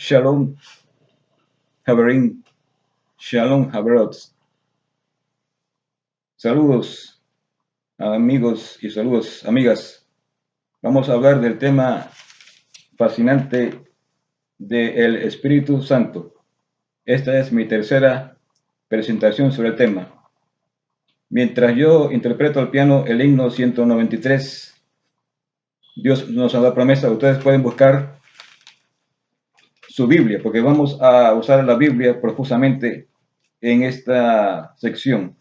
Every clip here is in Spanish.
Shalom, Haverim, Shalom, Haverot. Saludos, amigos y saludos, amigas. Vamos a hablar del tema fascinante del Espíritu Santo. Esta es mi tercera presentación sobre el tema. Mientras yo interpreto al piano el himno 193, Dios nos ha dado promesa. Ustedes pueden buscar su Biblia, porque vamos a usar la Biblia profusamente en esta sección.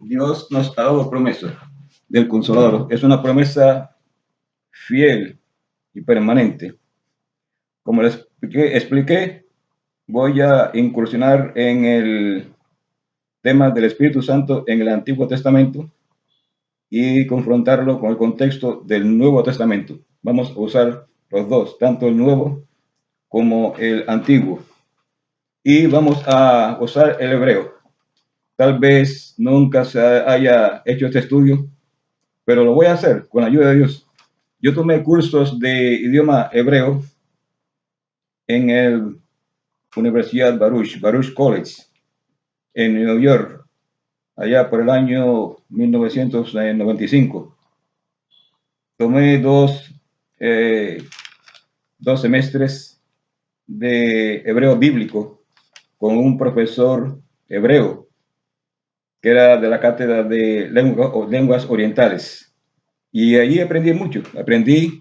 Dios nos ha dado promesa del Consolador. Es una promesa fiel y permanente. Como les expliqué, voy a incursionar en el tema del Espíritu Santo en el Antiguo Testamento y confrontarlo con el contexto del Nuevo Testamento. Vamos a usar los dos, tanto el Nuevo como el Antiguo. Y vamos a usar el hebreo. Tal vez nunca se haya hecho este estudio, pero lo voy a hacer con la ayuda de Dios. Yo tomé cursos de idioma hebreo en el Universidad Baruch College, en New York, allá por el año 1995. Tomé dos semestres de hebreo bíblico con un profesor hebreo que era de la cátedra de lenguas orientales. Y allí aprendí mucho. Aprendí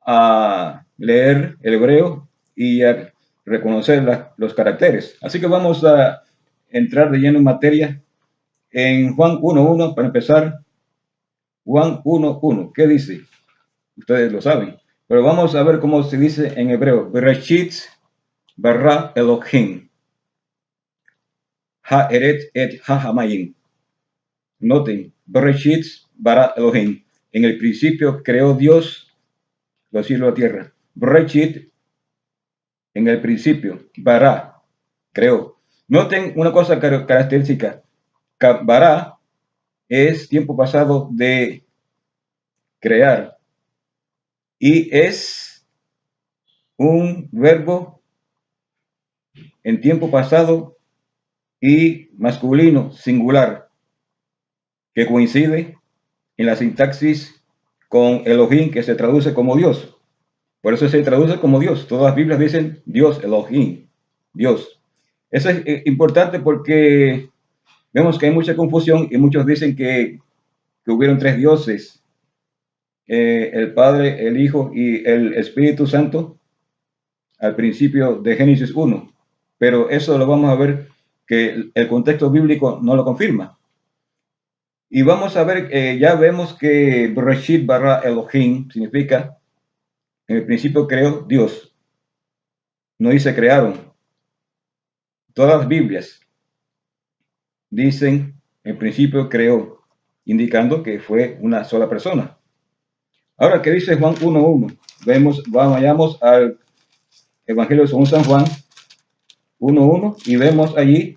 a leer el hebreo y a reconocer los caracteres. Así que vamos a entrar de lleno en materia en Juan 1.1 para empezar. Juan 1.1. ¿Qué dice? Ustedes lo saben. Pero vamos a ver cómo se dice en hebreo. Bereshit bara Elohim ha'eret et ha'hamayim. Noten, Bereshit bara Elohim. En el principio creó Dios los cielos y la tierra. Bereshit, en el principio. Bara, creó. Noten una cosa característica. Bara es tiempo pasado de crear. Y es un verbo en tiempo pasado y masculino singular que coincide en la sintaxis con Elohim, que se traduce como Dios. Por eso se traduce como Dios. Todas las Biblias dicen Dios, Elohim, Dios. Eso es importante porque vemos que hay mucha confusión y muchos dicen que hubieron tres dioses, el Padre, el Hijo y el Espíritu Santo al principio de Génesis 1. Pero eso lo vamos a ver que el contexto bíblico no lo confirma. Y vamos a ver, ya vemos que Bereshit bara Elohim significa, en el principio creó Dios. No dice crearon. Todas las Biblias dicen, en principio creó, indicando que fue una sola persona. Ahora, ¿qué dice Juan 1.1? Vayamos al Evangelio según San Juan 1.1 y vemos allí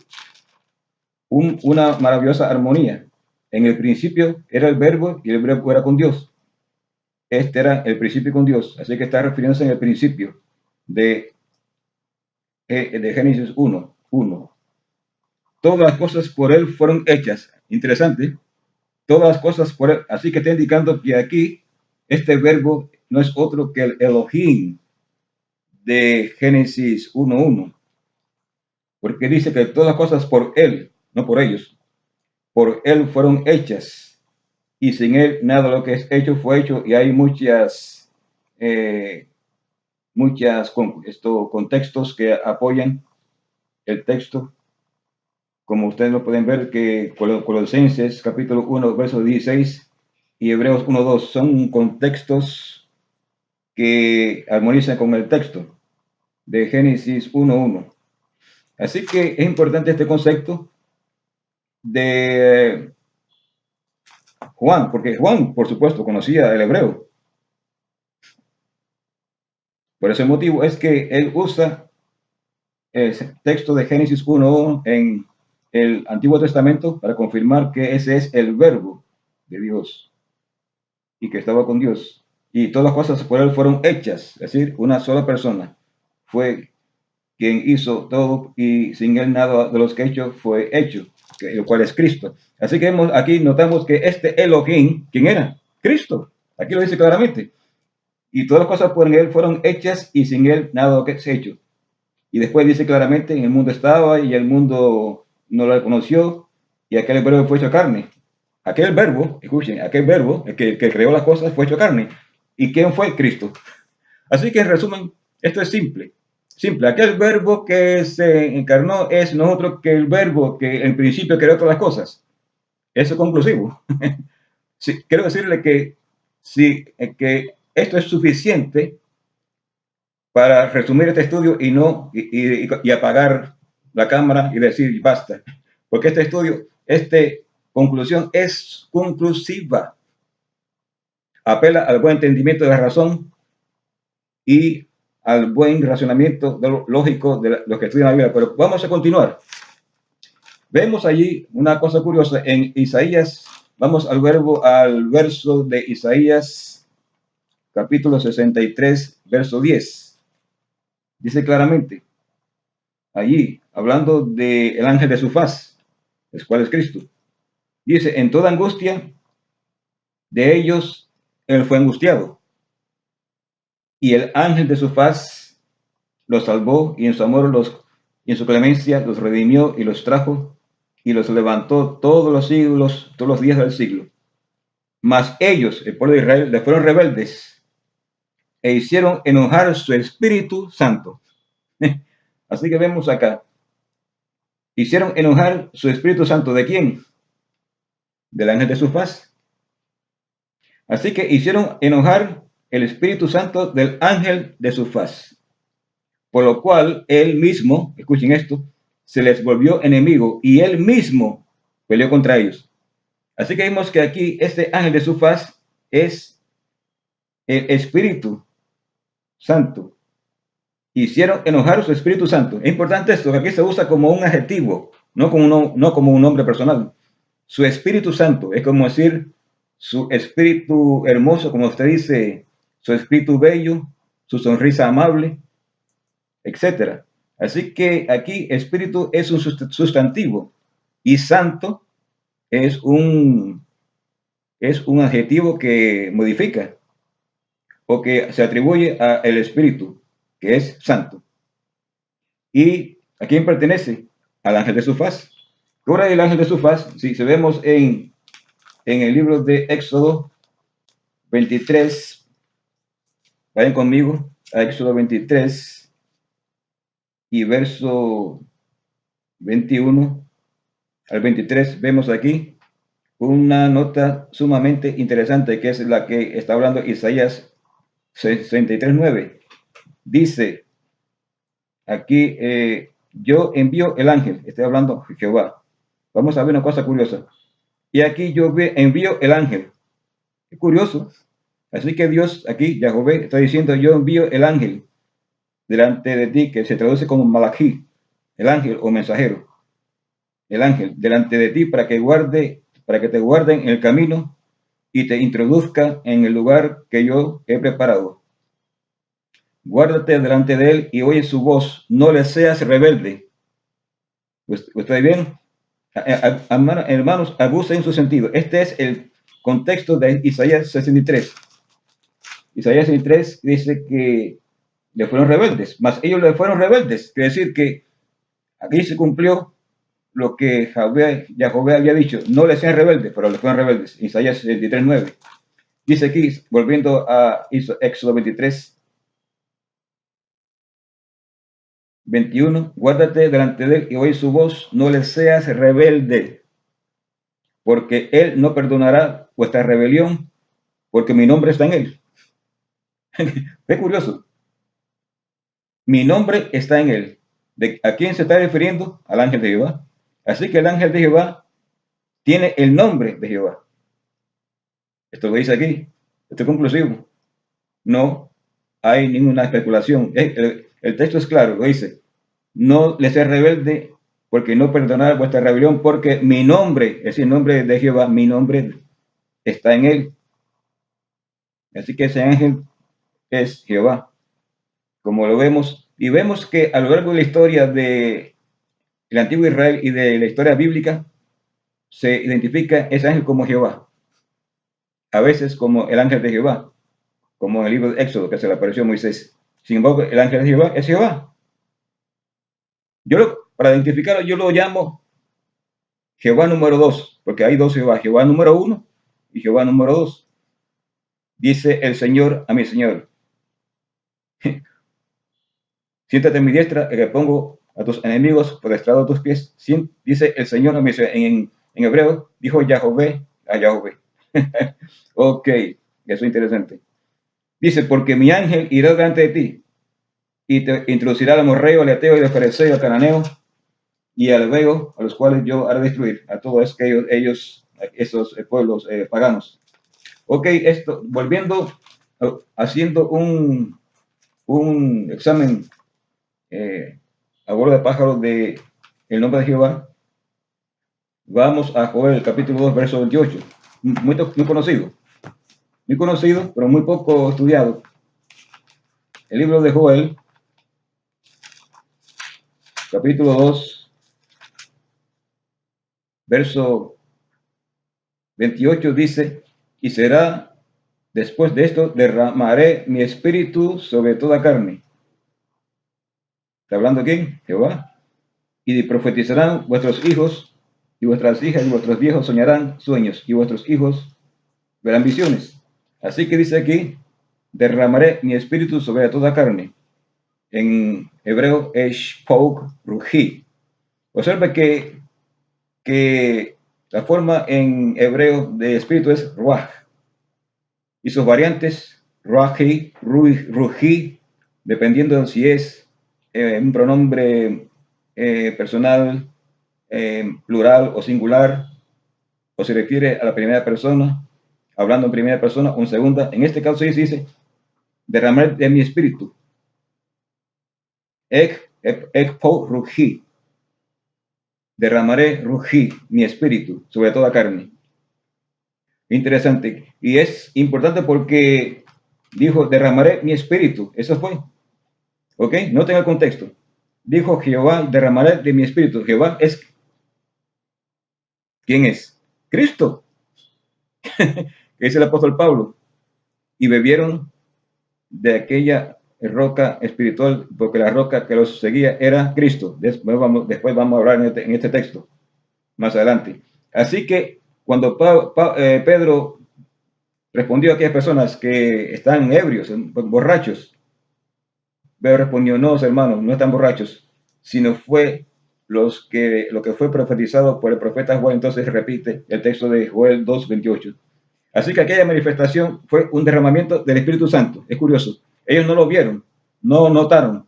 una maravillosa armonía. En el principio era el verbo y el verbo era con Dios. Este era el principio con Dios. Así que está refiriéndose en el principio de Génesis 1.1. Todas las cosas por él fueron hechas. Interesante. Todas las cosas por él. Así que está indicando que aquí este verbo no es otro que el Elohim de Génesis 1.1. Porque dice que todas las cosas por él, no por ellos, por él fueron hechas. Y sin él nada de lo que es hecho fue hecho. Y hay muchos contextos que apoyan el texto. Como ustedes lo pueden ver, que Colosenses capítulo 1, verso 16 y Hebreos 1.2 son contextos que armonizan con el texto de Génesis 1.1. Así que es importante este concepto de Juan, porque Juan, por supuesto, conocía el hebreo. Por ese motivo es que él usa el texto de Génesis 1.1 en el Antiguo Testamento para confirmar que ese es el verbo de Dios y que estaba con Dios. Y todas las cosas por él fueron hechas, es decir, una sola persona fue quien hizo todo y sin él nada de los que hecho fue hecho, lo cual es Cristo. Así que aquí notamos que este Elohim, ¿quién era? Cristo. Aquí lo dice claramente. Y todas las cosas por él fueron hechas y sin él nada de lo que es hecho. Y después dice claramente, en el mundo estaba y el mundo no lo conoció y aquel verbo fue hecho carne. Aquel verbo, escuchen, aquel verbo, el que creó las cosas fue hecho carne. ¿Y quién fue? Cristo. Así que en resumen, esto es simple. Simple, aquel verbo que se encarnó es no otro que el verbo que en principio creó todas las cosas. Eso es conclusivo. Sí, quiero decirle que, que esto es suficiente para resumir este estudio y no y apagar la cámara y decir basta. Porque este estudio, esta conclusión es conclusiva. Apela al buen entendimiento de la razón y al buen razonamiento lógico de los que estudian la Biblia. Pero vamos a continuar. Vemos allí una cosa curiosa en Isaías. Vamos al verso de Isaías, capítulo 63, verso 10. Dice claramente, allí, hablando del ángel de su faz, el cual es Cristo. Dice, en toda angustia de ellos, él fue angustiado. Y el ángel de su faz los salvó y en su amor y en su clemencia los redimió y los trajo y los levantó todos los siglos, todos los días del siglo. Mas ellos, el pueblo de Israel, le fueron rebeldes e hicieron enojar su Espíritu Santo. Así que vemos acá, hicieron enojar su Espíritu Santo. ¿De quién? Del ángel de su faz. Así que hicieron enojar el Espíritu Santo del ángel de su faz. Por lo cual él mismo, escuchen esto, se les volvió enemigo y él mismo peleó contra ellos. Así que vemos que aquí este ángel de su faz es el Espíritu Santo. Hicieron enojar su Espíritu Santo. Es importante esto, que aquí se usa como un adjetivo, no como un nombre personal. Su Espíritu Santo es como decir su espíritu hermoso, como usted dice, su espíritu bello, su sonrisa amable, etcétera. Así que aquí espíritu es un sustantivo y santo es un adjetivo que modifica o que se atribuye al espíritu, que es santo. ¿Y a quién pertenece? Al ángel de su faz. ¿Qué hora es el ángel de su faz? Si vemos en el libro de Éxodo 23, vayan conmigo a Éxodo 23 y verso 21 al 23, vemos aquí una nota sumamente interesante que es la que está hablando Isaías 63:9. Dice aquí, yo envío el ángel, estoy hablando Jehová, Vamos a ver una cosa curiosa. Y aquí yo envío el ángel. Es curioso. Así que Dios aquí, Yahvé, está diciendo, yo envío el ángel delante de ti, que se traduce como Malají, el ángel o mensajero. El ángel delante de ti para que te guarden en el camino y te introduzca en el lugar que yo he preparado. Guárdate delante de él y oye su voz, no le seas rebelde. ¿Ustedes bien? Hermanos, abusen su sentido. Este es el contexto de Isaías 63. Isaías 63 dice que le fueron rebeldes, mas ellos le fueron rebeldes. Quiere decir que aquí se cumplió lo que Yahvé había dicho, no le sean rebeldes, pero le fueron rebeldes. Isaías 63, 9. Dice aquí, volviendo a Éxodo 23, 21, guárdate delante de él y oye su voz, no le seas rebelde, porque él no perdonará vuestra rebelión, porque mi nombre está en él. Es curioso. Mi nombre está en él. ¿A quién se está refiriendo? Al ángel de Jehová. Así que el ángel de Jehová tiene el nombre de Jehová. Esto lo dice aquí. Esto es conclusivo. No hay ninguna especulación. El texto es claro, lo dice. No le seas rebelde, porque no perdonará vuestra rebelión, porque mi nombre, es el nombre de Jehová, mi nombre está en él. Así que ese ángel es Jehová, como lo vemos. Y vemos que a lo largo de la historia del antiguo Israel y de la historia bíblica, se identifica ese ángel como Jehová. A veces como el ángel de Jehová, como en el libro de Éxodo, que se le apareció a Moisés. Sin embargo, el ángel de Jehová es Jehová. Para identificarlo, yo lo llamo Jehová número 2, porque hay dos Jehová, Jehová número 1 y Jehová número 2. Dice el Señor a mi Señor, siéntate en mi diestra, que pongo a tus enemigos por estrado de tus pies. Dice el Señor a mi Señor, en hebreo, dijo Yahvé a Yahvé. Ok, eso es interesante. Dice, porque mi ángel irá delante de ti y te introducirá al amorreo, al eteo, al fereceo, al cananeo y al veo, a los cuales yo haré destruir, a todos esos pueblos paganos. Ok, esto, volviendo, haciendo un examen a vuelo de pájaro de el nombre de Jehová, vamos a Joel, capítulo 2, verso 28, muy conocido, pero muy poco estudiado. El libro de Joel, capítulo 2, verso 28 dice, y será después de esto, derramaré mi espíritu sobre toda carne. ¿Está hablando quién? Jehová. Y profetizarán vuestros hijos y vuestras hijas y vuestros viejos soñarán sueños y vuestros hijos verán visiones. Así que dice aquí, derramaré mi espíritu sobre toda carne. En hebreo es pouk ruji. Observe que la forma en hebreo de espíritu es ruach. Y sus variantes, ruaji, ruji, dependiendo de si es un pronombre personal, plural o singular, o se refiere a la primera persona, hablando en primera persona o en segunda. En este caso dice, derramar de mi espíritu. Ek po ruji. Derramaré ruji, mi espíritu, sobre toda carne. Interesante. Y es importante porque dijo, derramaré mi espíritu. Eso fue. ¿Ok? No tenga el contexto. Dijo Jehová, derramaré de mi espíritu. Jehová es... ¿Quién es? Cristo. Que dice el apóstol Pablo. Y bebieron de aquella roca espiritual, porque la roca que los seguía era Cristo. Después vamos a hablar en este texto, más adelante. Así que cuando Pedro respondió a aquellas personas que están ebrios, borrachos, Pedro respondió, no, hermanos, no están borrachos, sino fue lo que fue profetizado por el profeta Joel. Entonces repite el texto de Joel 2:28. Así que aquella manifestación fue un derramamiento del Espíritu Santo. Es curioso. Ellos no lo vieron, no notaron.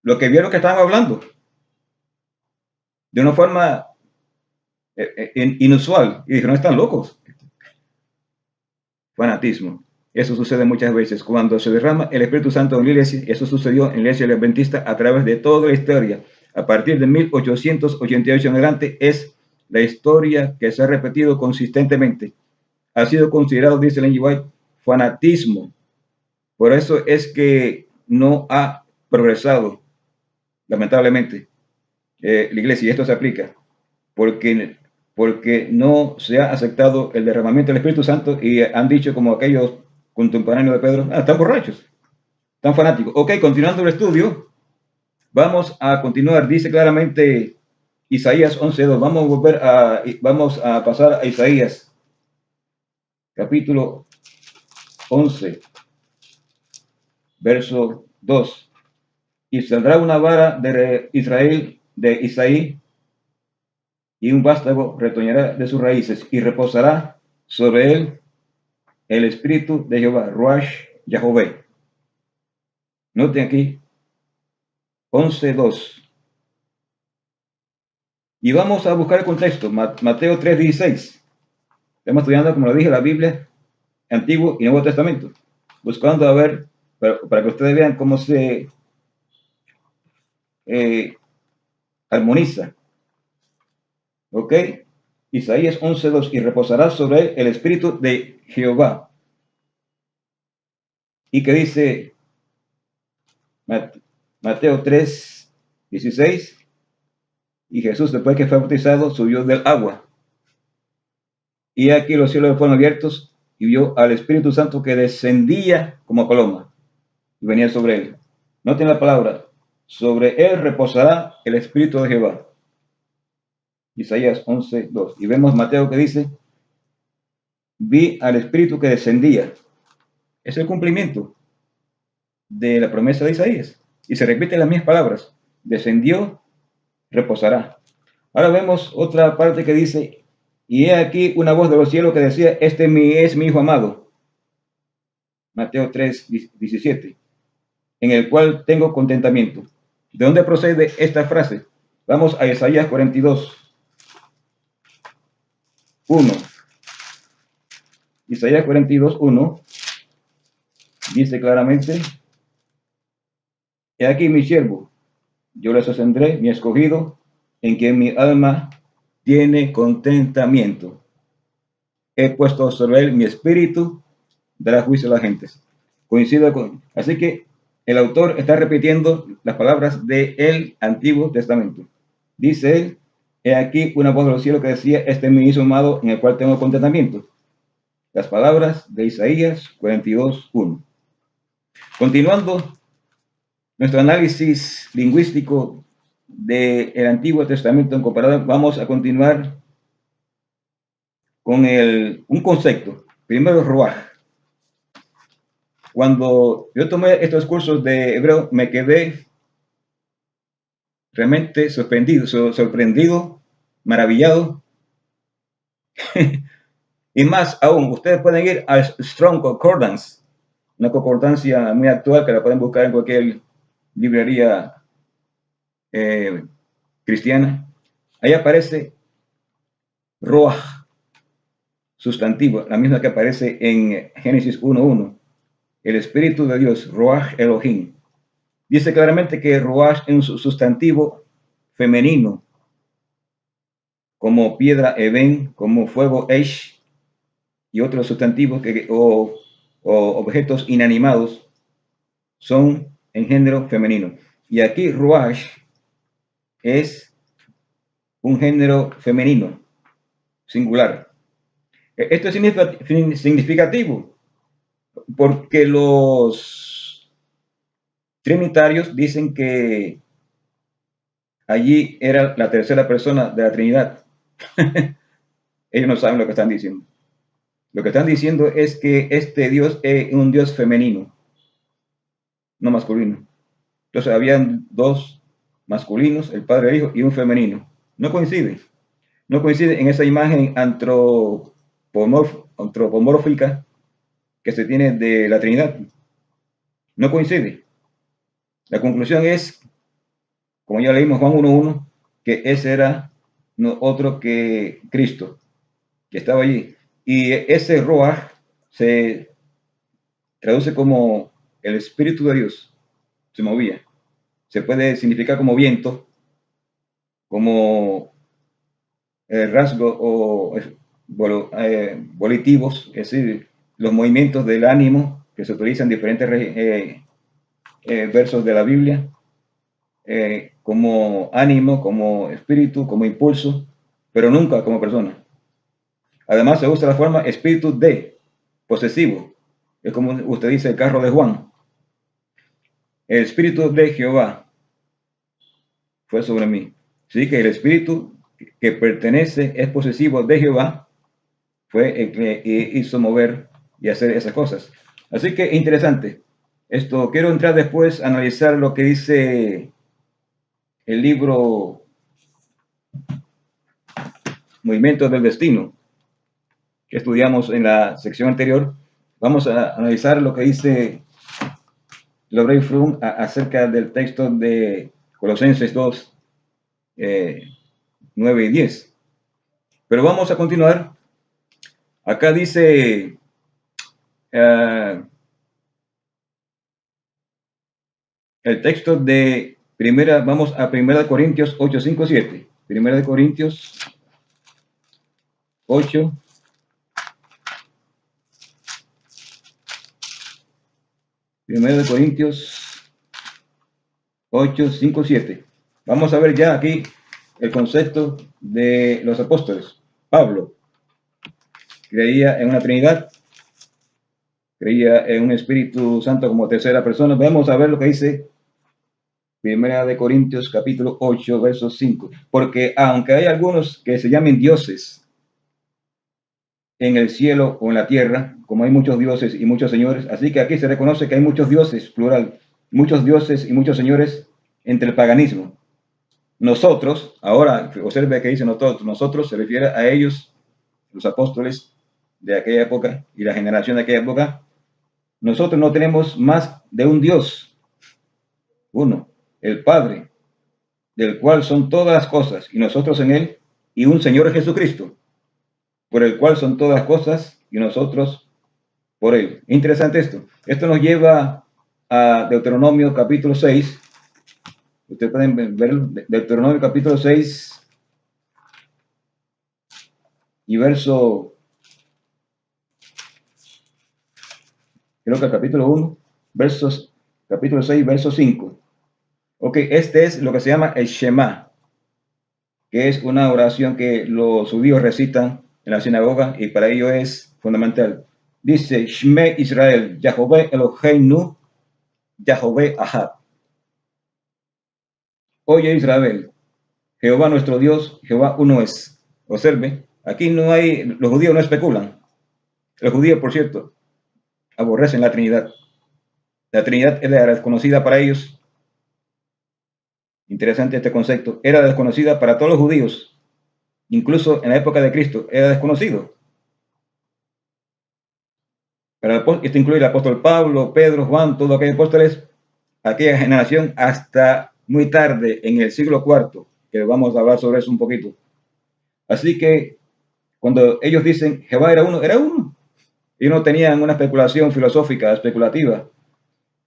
Lo que vieron que estaban hablando de una forma inusual. Y dijeron, están locos. Fanatismo. Eso sucede muchas veces cuando se derrama el Espíritu Santo en la iglesia. Eso sucedió en la iglesia adventista a través de toda la historia. A partir de 1888 en adelante es la historia que se ha repetido consistentemente. Ha sido considerado, dice Ellen G. White, fanatismo. Por eso es que no ha progresado, lamentablemente, la iglesia. Y esto se aplica porque no se ha aceptado el derramamiento del Espíritu Santo y han dicho como aquellos contemporáneos de Pedro, están borrachos, están fanáticos. Ok, continuando el estudio, vamos a continuar. Dice claramente Isaías 11:2. Vamos a pasar a Isaías capítulo 11, verso 2. Y saldrá una vara de Israel, de Isaí, y un vástago retoñará de sus raíces, y reposará sobre él el espíritu de Jehová, Ruach Yahweh. Noten aquí, 11:2. Y vamos a buscar el contexto, Mateo 3:16. Estamos estudiando, como lo dije, la Biblia, Antiguo y Nuevo Testamento, buscando a ver, para que ustedes vean cómo se armoniza. ¿Ok? Isaías 11:2. Y reposará sobre él el espíritu de Jehová. Y que dice Mateo 3:16. Y Jesús, después que fue bautizado, subió del agua. Y aquí los cielos fueron abiertos y vio al Espíritu Santo que descendía como paloma y venía sobre él. Noten la palabra, sobre él reposará el Espíritu de Jehová. Isaías 11:2. Y vemos Mateo que dice, vi al Espíritu que descendía. Es el cumplimiento de la promesa de Isaías. Y se repiten las mismas palabras, descendió, reposará. Ahora vemos otra parte que dice, y he aquí una voz de los cielos que decía, este es mi Hijo amado. Mateo 3:17, en el cual tengo contentamiento. ¿De dónde procede esta frase? Vamos a Isaías 42:1. Isaías 42:1 dice claramente, he aquí mi siervo, yo le sostendré, mi escogido, en quien mi alma tiene contentamiento. He puesto sobre él mi espíritu, dará juicio a las gentes. Coincido con... Así que el autor está repitiendo las palabras del Antiguo Testamento. Dice él, he aquí una voz de los cielos que decía, este es mi Hijo amado en el cual tengo contentamiento. Las palabras de Isaías 42:1. Continuando nuestro análisis lingüístico del Antiguo Testamento en comparado, vamos a continuar con un concepto. Primero, Ruach. Cuando yo tomé estos cursos de hebreo, me quedé realmente sorprendido, maravillado. Y más aún, ustedes pueden ir a Strong Concordance, una concordancia muy actual que la pueden buscar en cualquier librería cristiana. Ahí aparece Ruach, sustantivo, la misma que aparece en Génesis 1:1. El Espíritu de Dios, Ruach Elohim. Dice claramente que Ruach es un sustantivo femenino, como piedra Eben, como fuego Eish, y otros sustantivos o objetos inanimados son en género femenino. Y aquí Ruach es un género femenino, singular. Esto es significativo porque los trinitarios dicen que allí era la tercera persona de la Trinidad. Ellos no saben lo que están diciendo. Lo que están diciendo es que este Dios es un Dios femenino, no masculino. Entonces habían dos masculinos, el Padre, el Hijo, y un femenino. No coincide. No coincide en esa imagen antropomórfica que se tiene de la Trinidad. No coincide. La conclusión es, como ya leímos Juan 1:1, que ese era no otro que Cristo, que estaba allí. Y ese Ruach se traduce como el Espíritu de Dios, se movía. Se puede significar como viento, como rasgo o volitivos, es decir, los movimientos del ánimo que se utilizan en diferentes versos de la Biblia, como ánimo, como espíritu, como impulso, pero nunca como persona. Además se usa la forma espíritu de, posesivo. Es como usted dice el carro de Juan. El espíritu de Jehová fue sobre mí. Sí, que el espíritu que pertenece, es posesivo de Jehová, fue el que hizo mover y hacer esas cosas. Así que interesante. Esto quiero entrar después a analizar lo que dice el libro Movimientos del Destino, que estudiamos en la sección anterior. Vamos a analizar lo que dice Lorey Frum acerca del texto de Colosenses 2, 9 y 10. Pero vamos a continuar. Acá dice el texto de primera, vamos a 1 Corintios 8, 5, 7. 1 Corintios 8, 1 Corintios 8, 5, 7. Vamos a ver ya aquí el concepto de los apóstoles. Pablo creía en una Trinidad, creía en un Espíritu Santo como tercera persona. Vamos a ver lo que dice 1 Corintios capítulo 8, verso 5. Porque aunque hay algunos que se llamen dioses en el cielo o en la tierra, como hay muchos dioses y muchos señores, así que aquí se reconoce que hay muchos dioses, plural, muchos dioses y muchos señores entre el paganismo. Nosotros, ahora observe que dice nosotros se refiere a ellos, los apóstoles de aquella época y la generación de aquella época. Nosotros no tenemos más de un Dios, uno, el Padre, del cual son todas las cosas, y nosotros en él, y un Señor Jesucristo, por el cual son todas las cosas, y nosotros por él. Interesante esto. Esto nos lleva a Deuteronomio capítulo 6. Ustedes pueden verlo. Deuteronomio capítulo 6 y verso, creo que el capítulo 1, versos, capítulo 6, verso 5. Ok, este es lo que se llama el Shema, que es una oración que los judíos recitan en la sinagoga y para ello es fundamental. Dice, Shme Israel, Yahweh Eloheinu, Yahweh Ahad. Oye Israel, Jehová nuestro Dios, Jehová uno es. Observe, aquí no hay, los judíos no especulan. Los judíos, por cierto, aborrecen la Trinidad. La Trinidad era desconocida para ellos. Interesante este concepto. Era desconocida para todos los judíos. Incluso en la época de Cristo era desconocido. Esto incluye el apóstol Pablo, Pedro, Juan, todos aquellos apóstoles, aquella generación hasta muy tarde, en el siglo IV, que vamos a hablar sobre eso un poquito. Así que cuando ellos dicen Jehová era uno, era uno. Ellos no tenían una especulación filosófica, especulativa.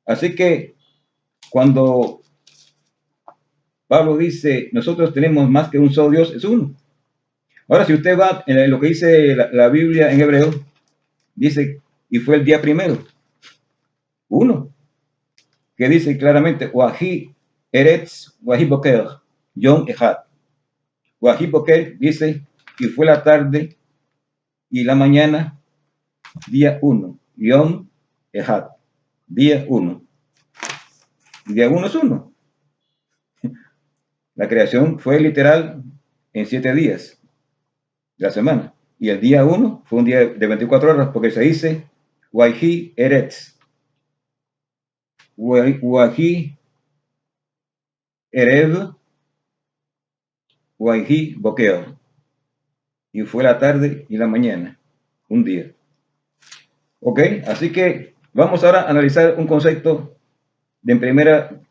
Así que cuando Pablo dice, nosotros tenemos más que un solo Dios, es uno. Ahora, si usted va en lo que dice la Biblia en hebreo, dice, y fue el día primero, uno, que dice claramente, Wahi Eretz, Wahi Boker, Yom Echad. Wahi Boker dice, y fue la tarde y la mañana, día uno, Yom Echad, día uno. Día uno es uno. La creación fue literal en 7 días de la semana. Y el día 1 fue un día de 24 horas porque se dice Wahi Eretz. Wahi Erev, Wahi Boker. Y fue la tarde y la mañana. Un día. Ok, así que vamos ahora a analizar un concepto de primera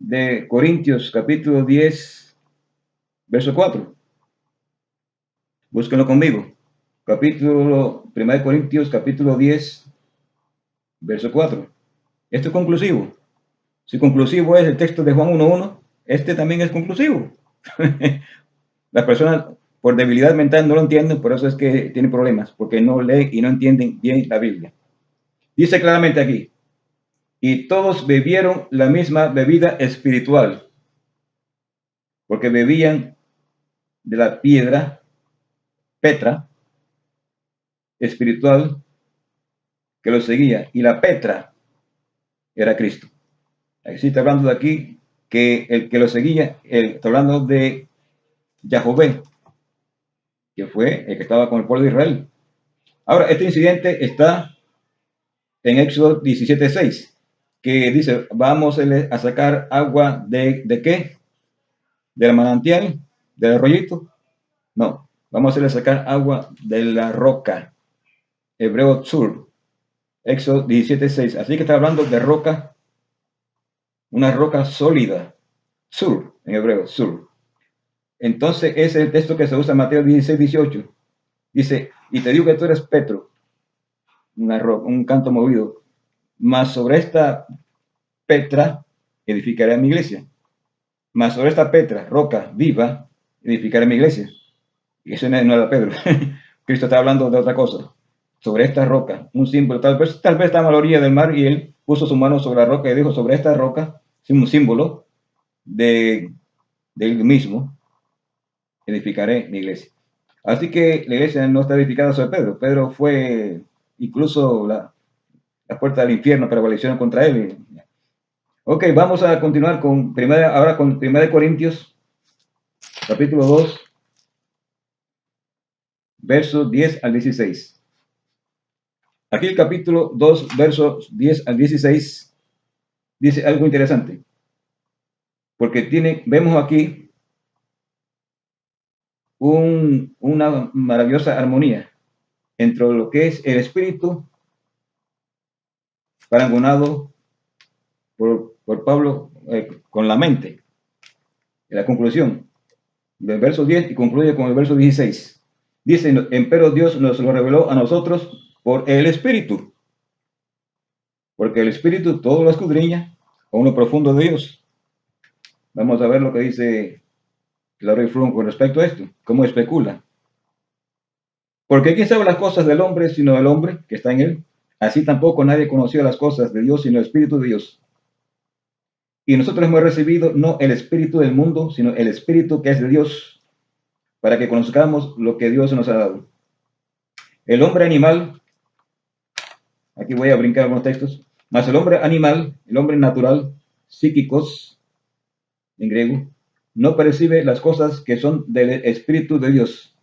de Corintios, capítulo 10, verso 4. Búsquenlo conmigo. Capítulo 1 de Corintios, capítulo 10, verso 4. Esto es conclusivo. Si conclusivo es el texto de Juan 1:1, este también es conclusivo. Las personas por debilidad mental no lo entienden, por eso es que tienen problemas, porque no leen y no entienden bien la Biblia. Dice claramente aquí, y todos bebieron la misma bebida espiritual, porque bebían de la piedra, Petra, espiritual, que los seguía, y la Petra era Cristo. Así está hablando de aquí que el que lo seguía, está hablando de Yahvé, que fue el que estaba con el pueblo de Israel. Ahora, este incidente está en Éxodo 17:6, que dice, vamos a sacar agua ¿de qué? ¿Del manantial? ¿Del arroyito? No, vamos a sacar agua de la roca. Hebreo Tzur, Éxodo 17:6. Así que está hablando de roca, una roca sólida. Tzur, en hebreo, Tzur. Entonces, ese es el texto que se usa en Mateo 16:18. Dice, y te digo que tú eres Petro, un canto movido, mas sobre esta Petra edificaré mi iglesia. Mas sobre esta Petra, roca viva, edificaré mi iglesia. Y eso no era Pedro. Cristo está hablando de otra cosa. Sobre esta roca, un símbolo. Tal vez estaba a la orilla del mar y él puso su mano sobre la roca y dijo, sobre esta roca, un símbolo de él mismo, edificaré mi iglesia. Así que la iglesia no está edificada sobre Pedro. Pedro fue incluso la puerta del infierno prevaleció contra él. Ok, vamos a continuar ahora con 1 Corintios, capítulo 2, versos 10 al 16. Aquí el capítulo 2, versos 10 al 16, dice algo interesante. Porque vemos aquí una maravillosa armonía entre lo que es el espíritu parangonado por Pablo con la mente. En la conclusión del verso 10 y concluye con el verso 16. Dice, empero Dios nos lo reveló a nosotros por el espíritu. Porque el espíritu todo lo escudriña con lo profundo de Dios. Vamos a ver lo que dice Larry Froom con respecto a esto, cómo especula. Porque ¿quién sabe las cosas del hombre sino el hombre que está en él? Así tampoco nadie conoció las cosas de Dios sino el Espíritu de Dios. Y nosotros hemos recibido no el espíritu del mundo, sino el espíritu que es de Dios, para que conozcamos lo que Dios nos ha dado. El hombre animal, aquí voy a brincar algunos textos, mas el hombre animal, el hombre natural, psíquicos, en griego, no percibe las cosas que son del Espíritu de Dios,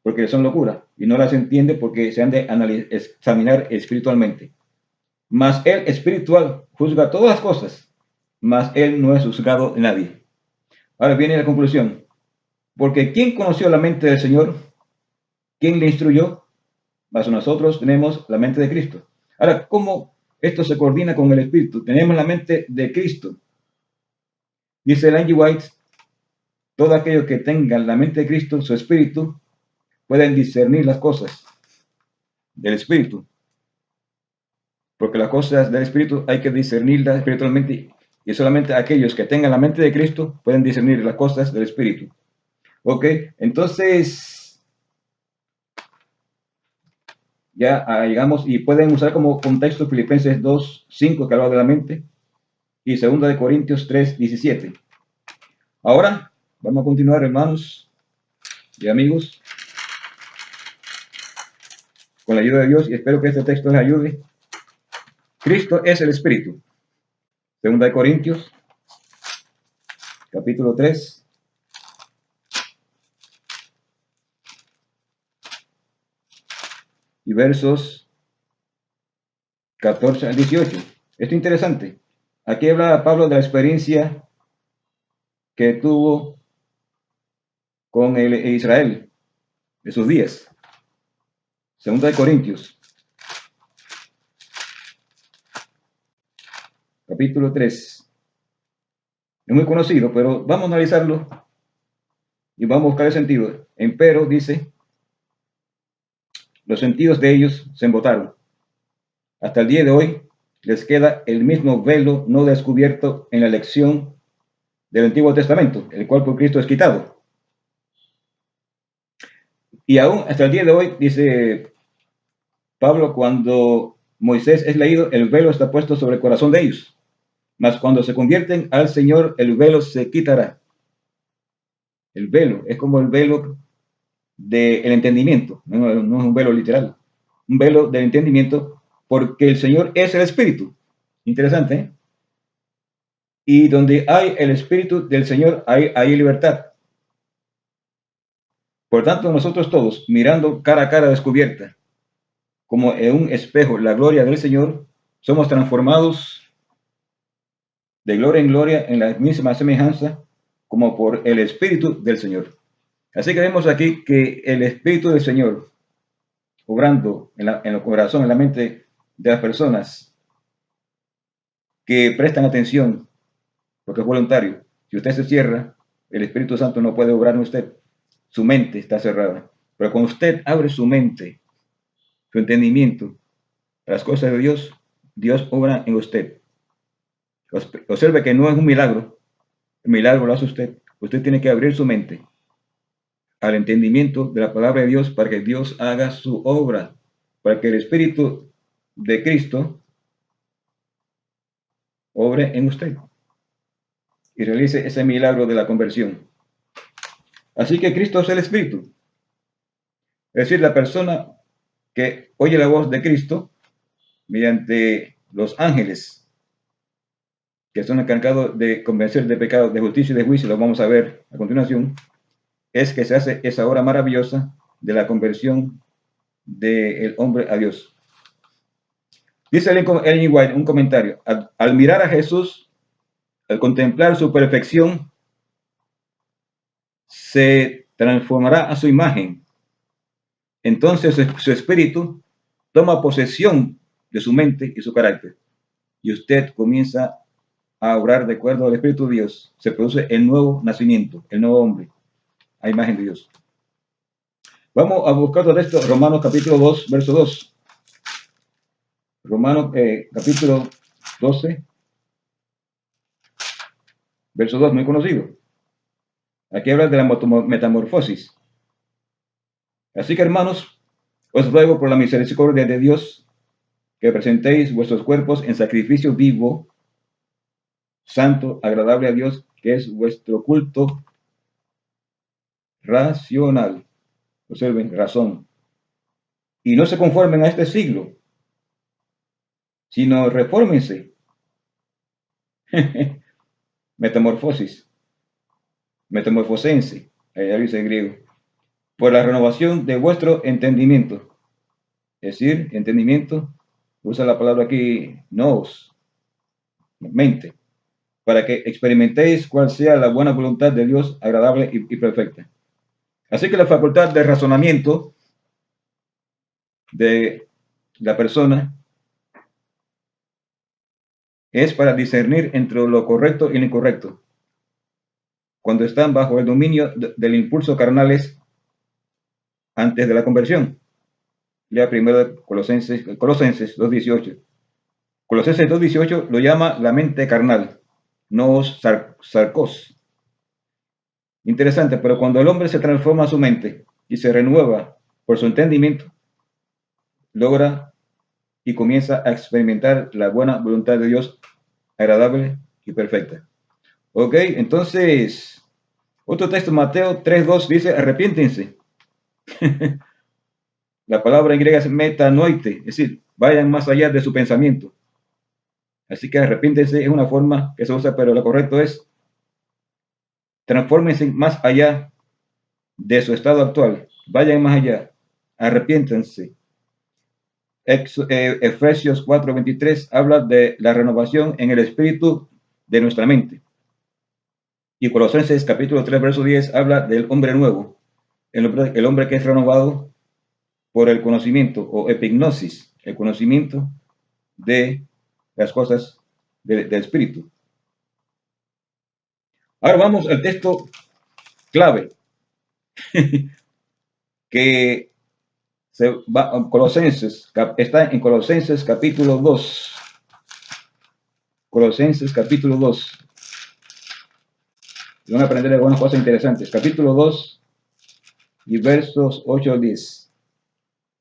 porque son locura, y no las entiende porque se han de examinar espiritualmente. Mas el espiritual juzga todas las cosas, mas él no es juzgado de nadie. Ahora viene la conclusión. Porque ¿quién conoció la mente del Señor? ¿Quién le instruyó? Mas nosotros tenemos la mente de Cristo. Ahora, ¿cómo esto se coordina con el Espíritu? Tenemos la mente de Cristo. Dice Ellen G. White, todo aquello que tengan la mente de Cristo, su Espíritu, pueden discernir las cosas del Espíritu. Porque las cosas del Espíritu hay que discernirlas espiritualmente y solamente aquellos que tengan la mente de Cristo pueden discernir las cosas del Espíritu. Ok, entonces ya llegamos y pueden usar como contexto Filipenses 2:5 que habla de la mente y 2 Corintios 3:17. Ahora vamos a continuar, hermanos y amigos, con la ayuda de Dios y espero que este texto les ayude. Cristo es el Espíritu. 2 Corintios, capítulo 3. Y versos 14 al 18. Esto es interesante. Aquí habla Pablo de la experiencia que tuvo con Israel, de sus días. 2 Corintios, capítulo 3, Es muy conocido, pero vamos a analizarlo y vamos a buscar el sentido. Empero dice, los sentidos de ellos se embotaron. Hasta el día de hoy les queda el mismo velo no descubierto en la lección del Antiguo Testamento, el cual por Cristo es quitado. Y aún hasta el día de hoy, dice Pablo, cuando Moisés es leído, el velo está puesto sobre el corazón de ellos. Mas cuando se convierten al Señor, el velo se quitará. El velo es como el velo del entendimiento, no es un velo literal, un velo del entendimiento, porque el Señor es el Espíritu. Interesante, ¿eh? Y donde hay el Espíritu del Señor, hay libertad. Por tanto, nosotros todos, mirando cara a cara descubierta, como en un espejo, la gloria del Señor, somos transformados de gloria en gloria en la misma semejanza como por el Espíritu del Señor. Así que vemos aquí que el Espíritu del Señor, obrando en el corazón, en la mente de las personas que prestan atención, porque es voluntario. Si usted se cierra, el Espíritu Santo no puede obrar en usted. Su mente está cerrada. Pero cuando usted abre su mente, su entendimiento, a las cosas de Dios, Dios obra en usted. Observe que no es un milagro. El milagro lo hace usted. Usted tiene que abrir su mente al entendimiento de la palabra de Dios para que Dios haga su obra, para que el Espíritu de Cristo obre en usted y realice ese milagro de la conversión. Así que Cristo es el Espíritu. Es decir, la persona que oye la voz de Cristo mediante los ángeles, que son encargados de convencer de pecado, de justicia y de juicio, lo vamos a ver a continuación, es que se hace esa obra maravillosa de la conversión del hombre a Dios. Dice Ellen White, un comentario, al mirar a Jesús, al contemplar su perfección, se transformará a su imagen. Entonces su espíritu toma posesión de su mente y su carácter. Y usted comienza a obrar de acuerdo al Espíritu de Dios. Se produce el nuevo nacimiento, el nuevo hombre, a imagen de Dios. Vamos a buscar todo esto, Romanos capítulo 2, verso 2. Romanos capítulo 12, verso 2, muy conocido. Aquí habla de la metamorfosis. Así que, hermanos, os ruego por la misericordia de Dios que presentéis vuestros cuerpos en sacrificio vivo, santo, agradable a Dios, que es vuestro culto racional. Observen, razón. Y no se conformen a este siglo, sino refórmense. Metamorfosis, metamorfosense, allá dice en griego, por la renovación de vuestro entendimiento. Es decir, entendimiento, usa la palabra aquí, nous, mente, para que experimentéis cuál sea la buena voluntad de Dios, agradable y perfecta. Así que la facultad de razonamiento de la persona es para discernir entre lo correcto y lo incorrecto. Cuando están bajo el dominio del impulso carnales antes de la conversión. Lea primero Colosenses 2.18. Colosenses 2.18 lo llama la mente carnal, no sarcos. Interesante, pero cuando el hombre se transforma su mente y se renueva por su entendimiento, logra y comienza a experimentar la buena voluntad de Dios, agradable y perfecta. Ok, entonces, otro texto, Mateo 3.2 dice, arrepiéntense. La palabra en griega es metanoite, es decir, vayan más allá de su pensamiento. Así que arrepiéntense es una forma que se usa, pero lo correcto es transfórmense más allá de su estado actual. Vayan más allá, arrepiéntense. Efesios 4:23 habla de la renovación en el espíritu de nuestra mente. Y Colosenses capítulo 3, verso 10 habla del hombre nuevo, el hombre que es renovado por el conocimiento o epignosis, el conocimiento de las cosas del espíritu. Ahora vamos al texto clave que se va a Colosenses, está en Colosenses capítulo 2. Colosenses capítulo 2. Van a aprender algunas cosas interesantes. Capítulo 2 y versos 8 al 10.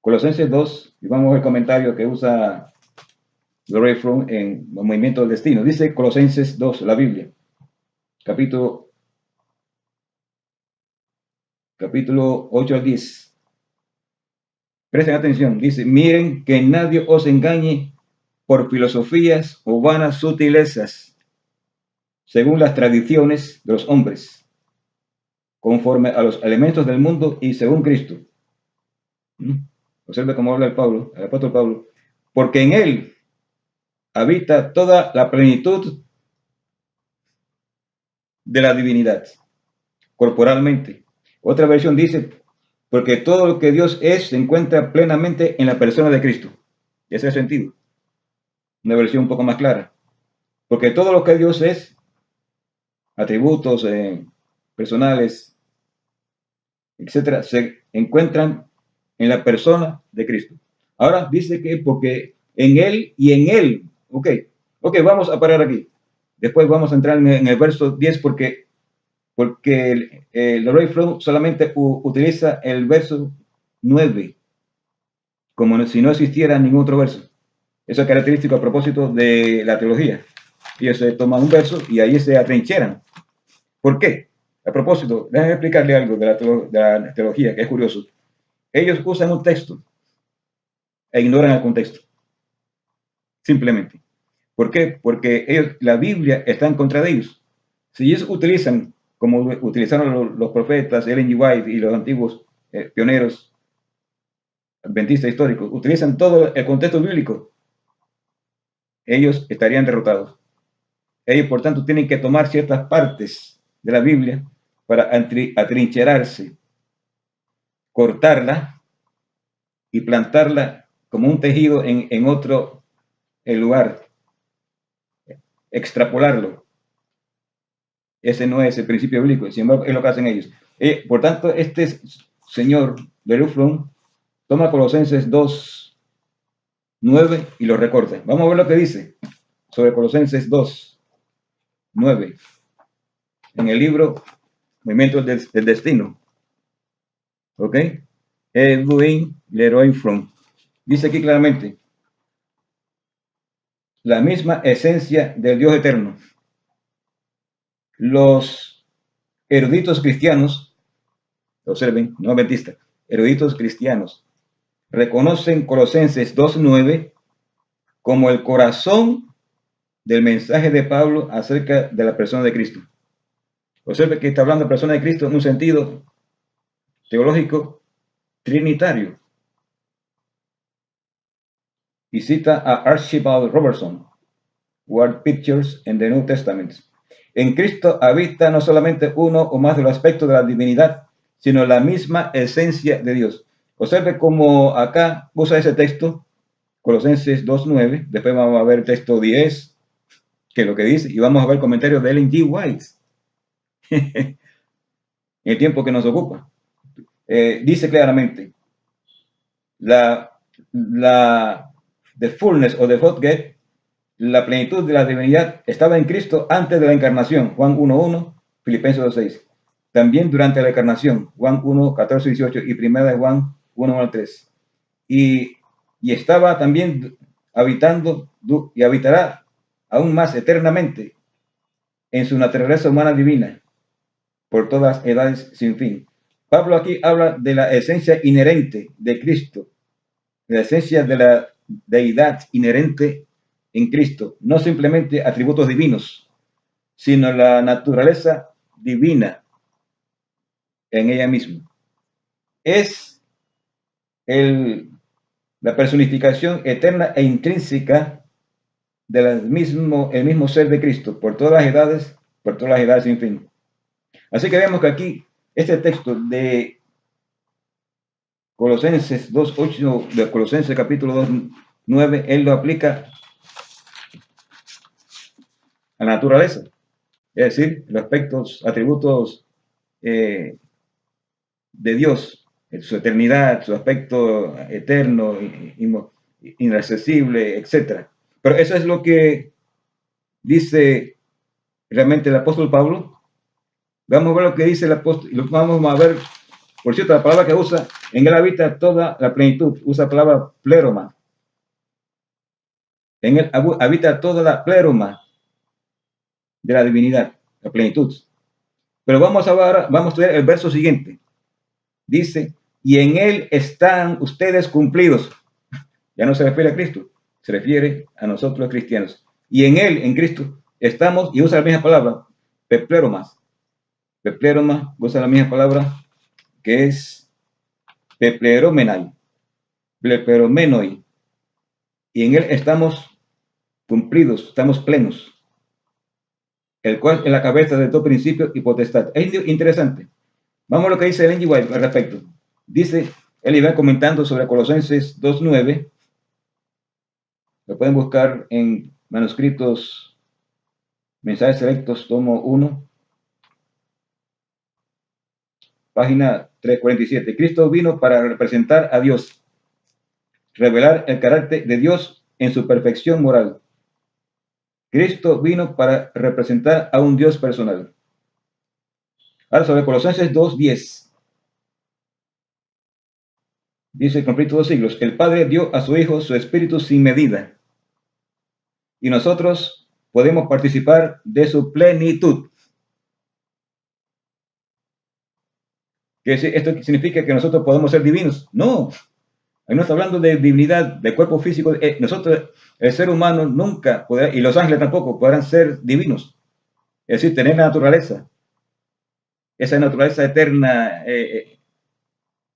Colosenses 2, y vamos al comentario que usa Ray Fromm en Movimiento del Destino. Dice Colosenses 2, la Biblia, capítulo 8 al 10. Presten atención, dice: miren que nadie os engañe por filosofías o vanas sutilezas, según las tradiciones de los hombres, conforme a los elementos del mundo y según Cristo. Observe cómo habla el apóstol Pablo. Porque en él habita toda la plenitud de la divinidad, corporalmente. Otra versión dice: porque todo lo que Dios es se encuentra plenamente en la persona de Cristo. Ese es el sentido. Una versión un poco más clara. Porque todo lo que Dios es, atributos personales, etcétera, se encuentran en la persona de Cristo. Ahora dice que porque en Él y en Él. Ok, vamos a parar aquí. Después vamos a entrar en el verso 10 porque el Ray Fromm solamente utiliza el verso 9 como si no existiera ningún otro verso. Eso es característico a propósito de la teología. Ellos se toman un verso y ahí se atrincheran. ¿Por qué? A propósito, déjenme explicarle algo de la teología que es curioso. Ellos usan un texto e ignoran el contexto. Simplemente. ¿Por qué? Porque la Biblia está en contra de ellos. Si ellos utilizan, como utilizaron los profetas, Ellen G. White y los antiguos pioneros adventistas históricos, utilizan todo el contexto bíblico, ellos estarían derrotados. Ellos, por tanto, tienen que tomar ciertas partes de la Biblia para atrincherarse, cortarla y plantarla como un tejido en otro lugar, extrapolarlo. Ese no es el principio bíblico, sin embargo, es lo que hacen ellos. Por tanto, este señor de Luflon toma Colosenses 2, 9 y lo recorta. Vamos a ver lo que dice sobre Colosenses 2, 9 en el libro Movimiento del Destino. ¿Ok? Edwin Leroy Fromm dice aquí claramente: la misma esencia del Dios eterno. Los eruditos cristianos, observen, no adventistas, eruditos cristianos, reconocen Colosenses 2:9 como el corazón del mensaje de Pablo acerca de la persona de Cristo. Observe que está hablando de persona de Cristo en un sentido teológico trinitario. Y cita a Archibald Robertson, Word Pictures in the New Testament. En Cristo habita no solamente uno o más de los aspectos de la divinidad, sino la misma esencia de Dios. Observe cómo acá usa ese texto, Colosenses 2:9, después vamos a ver el texto 10, que es lo que dice, y vamos a ver comentarios de Ellen G. White, en el tiempo que nos ocupa. Dice claramente, the fullness of the Godhead, la plenitud de la divinidad estaba en Cristo antes de la encarnación, Juan 1:1, Filipenses 2:6. También durante la encarnación, Juan 1:14-18 y primera de Juan 1:1-3. Y estaba también habitando y habitará aún más eternamente en su naturaleza humana divina por todas edades sin fin. Pablo aquí habla de la esencia inherente de Cristo, la esencia de la deidad inherente en Cristo, no simplemente atributos divinos, sino la naturaleza divina en ella misma. Es la personificación eterna e intrínseca del mismo ser de Cristo, por todas las edades sin fin. Así que vemos que aquí, este texto de Colosenses 2:8, de Colosenses capítulo 2:9, él lo aplica a la naturaleza. es decir, los aspectos, atributos de Dios, su eternidad, su aspecto eterno, inaccesible, etc. Pero eso es lo que dice realmente el apóstol Pablo. Vamos a ver lo que dice el apóstol, vamos a ver, por cierto, la palabra que usa, en él habita toda la plenitud, usa la palabra pleroma. En él habita toda la pleroma de la divinidad, la plenitud. Pero vamos a estudiar el verso siguiente. Dice, y en él están ustedes cumplidos. Ya no se refiere a Cristo, se refiere a nosotros los cristianos. Y en él, en Cristo, estamos, y usa la misma palabra, pepleromas. Pepleroma usa la misma palabra que es pepleromenai, pepleromenoi. Y en él estamos cumplidos, estamos plenos, el cual es la cabeza de todo principio y potestad. Es interesante. Vamos a lo que dice Ellen G. White al respecto. Dice, él iba comentando sobre Colosenses 2:9. Lo pueden buscar en manuscritos, mensajes selectos, tomo 1, página 347. Cristo vino para representar a Dios, revelar el carácter de Dios en su perfección moral. Cristo vino para representar a un Dios personal. Ahora sobre Colosenses 2:10. Dice, conflicto de los siglos, el Padre dio a su Hijo su Espíritu sin medida, y nosotros podemos participar de su plenitud. ¿Esto significa que nosotros podemos ser divinos? No, ahí no está hablando de divinidad, de cuerpo físico. Nosotros, el ser humano, nunca podrá, y los ángeles tampoco, podrán ser divinos. Es decir, tener la naturaleza, esa naturaleza eterna,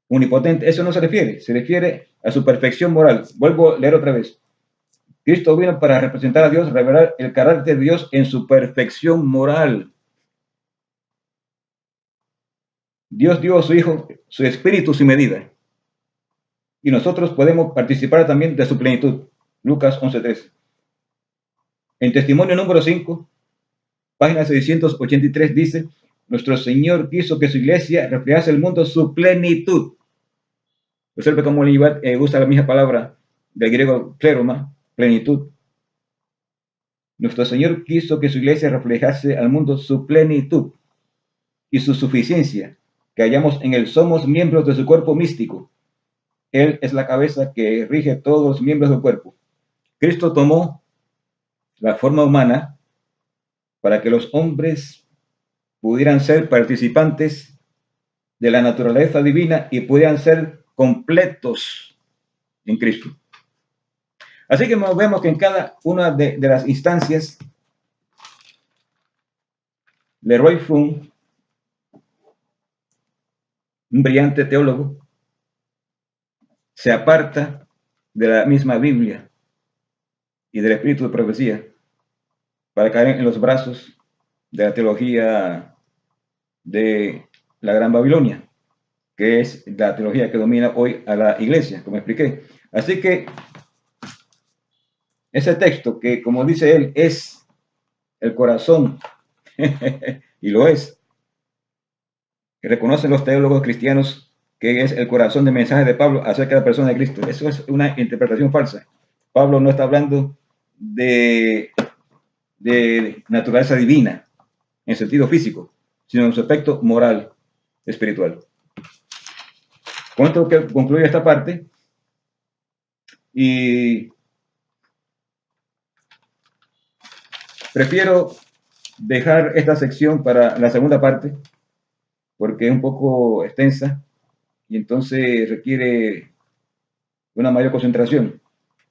unipotente. Eso no se refiere a su perfección moral. Vuelvo a leer otra vez. Cristo vino para representar a Dios, revelar el carácter de Dios en su perfección moral. Dios dio a su Hijo su Espíritu sin medida. Y nosotros podemos participar también de su plenitud. Lucas 11:13. En testimonio número 5, página 683, dice, nuestro Señor quiso que su iglesia reflejase al mundo su plenitud. Observe cómo usa la misma palabra del griego pleroma, plenitud. Nuestro Señor quiso que su iglesia reflejase al mundo su plenitud y su suficiencia, que hallamos en él. Somos miembros de su cuerpo místico. Él es la cabeza que rige todos los miembros del cuerpo. Cristo tomó la forma humana para que los hombres pudieran ser participantes de la naturaleza divina y pudieran ser completos en Cristo. Así que vemos que en cada una de las instancias, Leroy Froom, un brillante teólogo, se aparta de la misma Biblia y del espíritu de profecía para caer en los brazos de la teología de la Gran Babilonia, que es la teología que domina hoy a la iglesia, como expliqué. Así que ese texto, que como dice él, es el corazón, y lo es, que reconocen los teólogos cristianos que es el corazón del mensaje de Pablo acerca de la persona de Cristo. Eso es una interpretación falsa. Pablo no está hablando de naturaleza divina en sentido físico, sino en su aspecto moral, espiritual. Con esto que concluyo esta parte, y prefiero dejar esta sección para la segunda parte, porque es un poco extensa y entonces requiere una mayor concentración.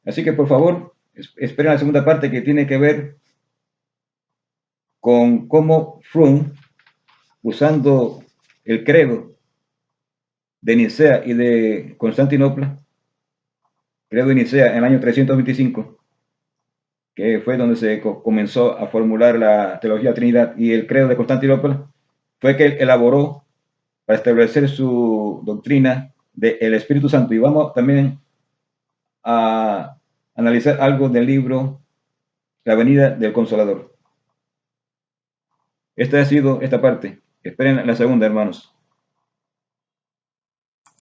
Así que por favor, esperen la segunda parte, que tiene que ver con cómo Fromm, usando el credo de Nicea y de Constantinopla, credo de Nicea en el año 325, que fue donde se comenzó a formular la teología Trinidad, y el credo de Constantinopla, fue que él elaboró para establecer su doctrina del Espíritu Santo. Y vamos también a analizar algo del libro La venida del Consolador. Esta ha sido esta parte. Esperen la segunda, hermanos.